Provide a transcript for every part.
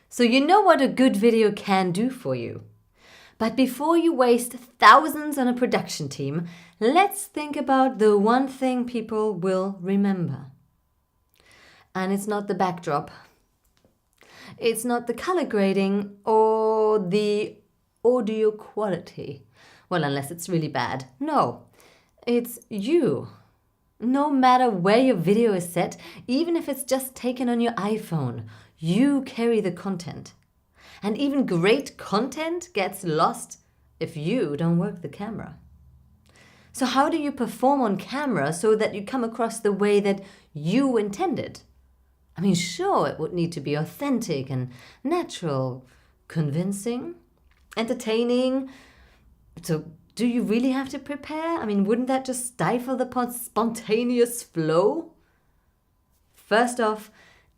So you know what a good video can do for you. But before you waste thousands on a production team, let's think about the one thing people will remember. And it's not the backdrop. It's not the color grading or the audio quality. Well, unless it's really bad. No, it's you. No matter where your video is set, even if it's just taken on your iPhone, you carry the content. And even great content gets lost if you don't work the camera. So how do you perform on camera so that you come across the way that you intended? I mean, sure, it would need to be authentic and natural, convincing, entertaining. So do you really have to prepare? I mean, wouldn't that just stifle the spontaneous flow? First off,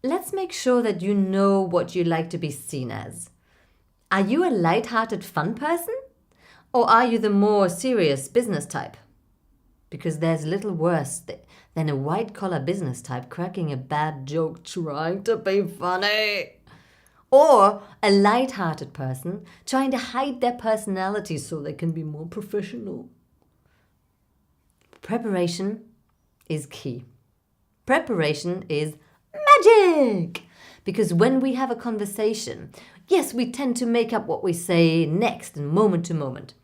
let's make sure that you know what you like to be seen as. Are you a light-hearted fun person? Or are you the more serious business type? Because there's little worse than a white-collar business type cracking a bad joke trying to be funny. Or a light-hearted person trying to hide their personality so they can be more professional. Preparation is key. Preparation is magic! Because when we have a conversation, yes, we tend to make up what we say next and moment to moment.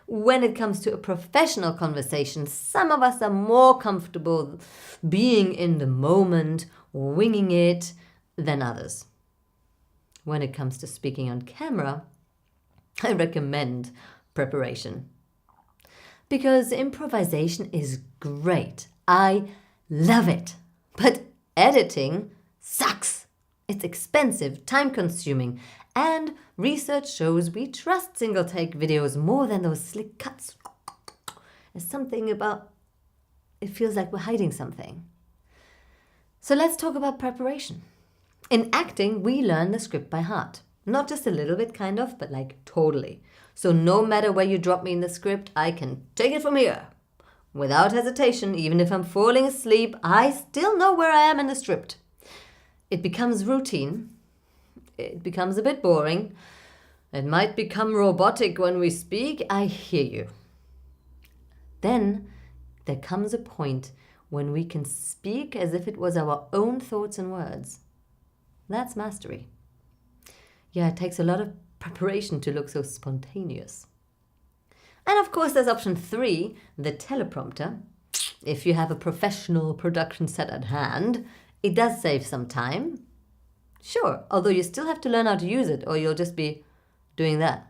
When it comes to a professional conversation, some of us are more comfortable being in the moment, winging it, than others. When it comes to speaking on camera, I recommend preparation. Because improvisation is great. I love it. But editing sucks. It's expensive, time-consuming, and research shows we trust single-take videos more than those slick cuts. There's something about it feels like we're hiding something. So let's talk about preparation. In acting, we learn the script by heart. Not just a little bit, kind of, but like totally. So no matter where you drop me in the script, I can take it from here. Without hesitation, even if I'm falling asleep, I still know where I am in the script. It becomes routine. It becomes a bit boring. It might become robotic when we speak. I hear you. Then there comes a point when we can speak as if it was our own thoughts and words. That's mastery. Yeah, it takes a lot of preparation to look so spontaneous. And of course, there's option 3, the teleprompter. If you have a professional production set at hand, it does save some time. Sure, although you still have to learn how to use it, or you'll just be doing that.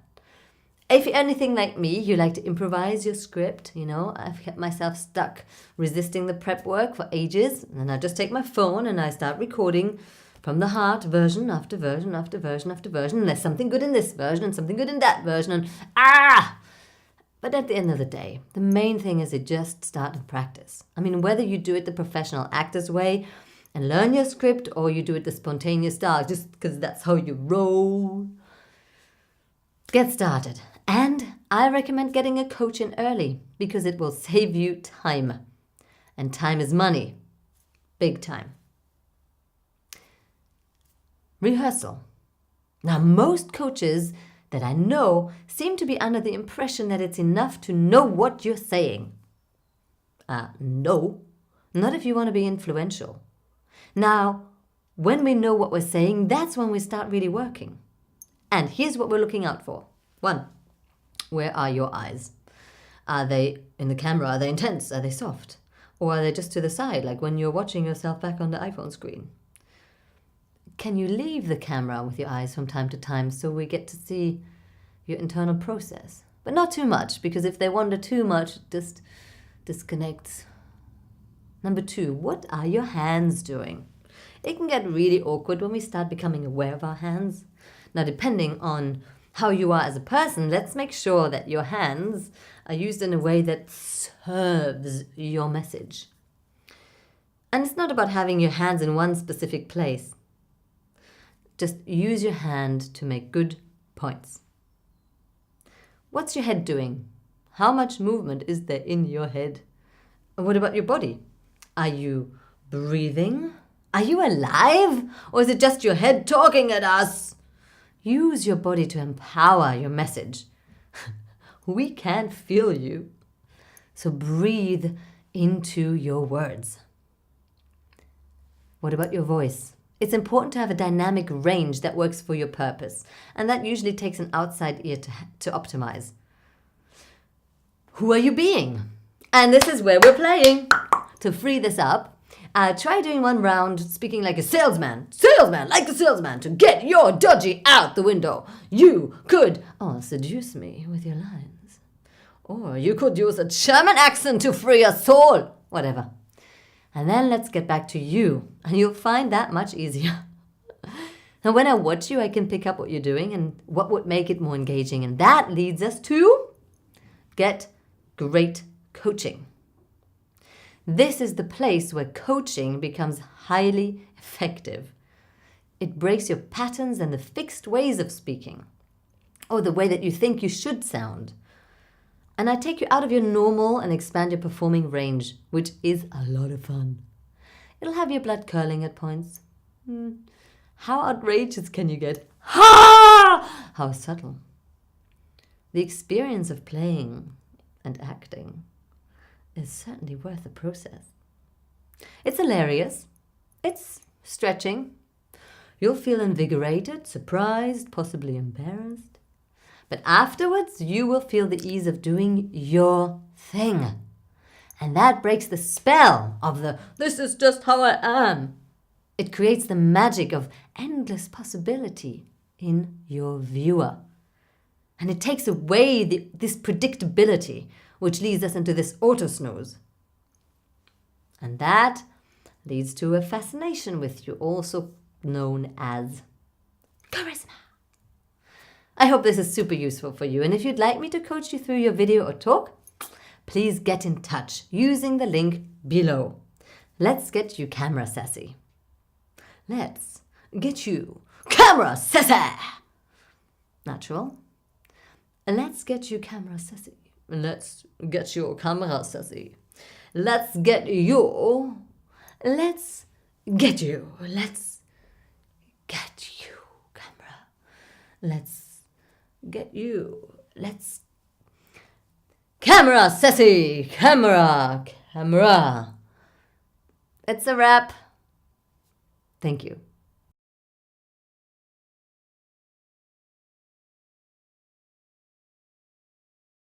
If you're anything like me, you like to improvise your script, I've kept myself stuck resisting the prep work for ages, and I just take my phone and I start recording from the heart, version after version after version after version, and there's something good in this version and something good in that version, and But at the end of the day, the main thing is to just start and practice. I mean, whether you do it the professional actor's way and learn your script, or you do it the spontaneous style, just because that's how you roll, get started. And I recommend getting a coach in early, because it will save you time. And time is money. Big time. Rehearsal. Now, most coaches that I know seem to be under the impression that it's enough to know what you're saying. No, not if you want to be influential. Now, when we know what we're saying, that's when we start really working. And here's what we're looking out for. 1, where are your eyes? Are they in the camera? Are they intense? Are they soft? Or are they just to the side, like when you're watching yourself back on the iPhone screen? Can you leave the camera with your eyes from time to time so we get to see your internal process? But not too much, because if they wander too much, it just disconnects. Number 2, what are your hands doing? It can get really awkward when we start becoming aware of our hands. Now, depending on how you are as a person, let's make sure that your hands are used in a way that serves your message. And it's not about having your hands in one specific place. Just use your hand to make good points. What's your head doing? How much movement is there in your head? And what about your body? Are you breathing? Are you alive? Or is it just your head talking at us? Use your body to empower your message. We can't feel you. So breathe into your words. What about your voice? It's important to have a dynamic range that works for your purpose, and that usually takes an outside ear to optimize. Who are you being? And this is where we're playing. To free this up, try doing one round speaking like a salesman, like a salesman, to get your dodgy out the window. You could seduce me with your lines. Or you could use a German accent to free your soul. Whatever. And then let's get back to you, and you'll find that much easier. And when I watch you, I can pick up what you're doing and what would make it more engaging. And that leads us to get great coaching. This is the place where coaching becomes highly effective. It breaks your patterns and the fixed ways of speaking, or the way that you think you should sound. And I take you out of your normal and expand your performing range, which is a lot of fun. It'll have your blood curling at points. How outrageous can you get? Ha! How subtle. The experience of playing and acting is certainly worth the process. It's hilarious. It's stretching. You'll feel invigorated, surprised, possibly embarrassed. But afterwards, you will feel the ease of doing your thing. And that breaks the spell of this is just how I am. It creates the magic of endless possibility in your viewer. And it takes away this predictability, which leads us into this auto-snooze. And that leads to a fascination with you, also known as charisma. I hope this is super useful for you. And if you'd like me to coach you through your video or talk, please get in touch using the link below. Let's get you camera sassy. Let's get you camera sassy. Natural. Let's get you camera sassy. Let's get your camera sassy. Let's get you. Let's get you. Let's get you camera. Let's get you. Let's camera sassy. Camera. It's a wrap. Thank you.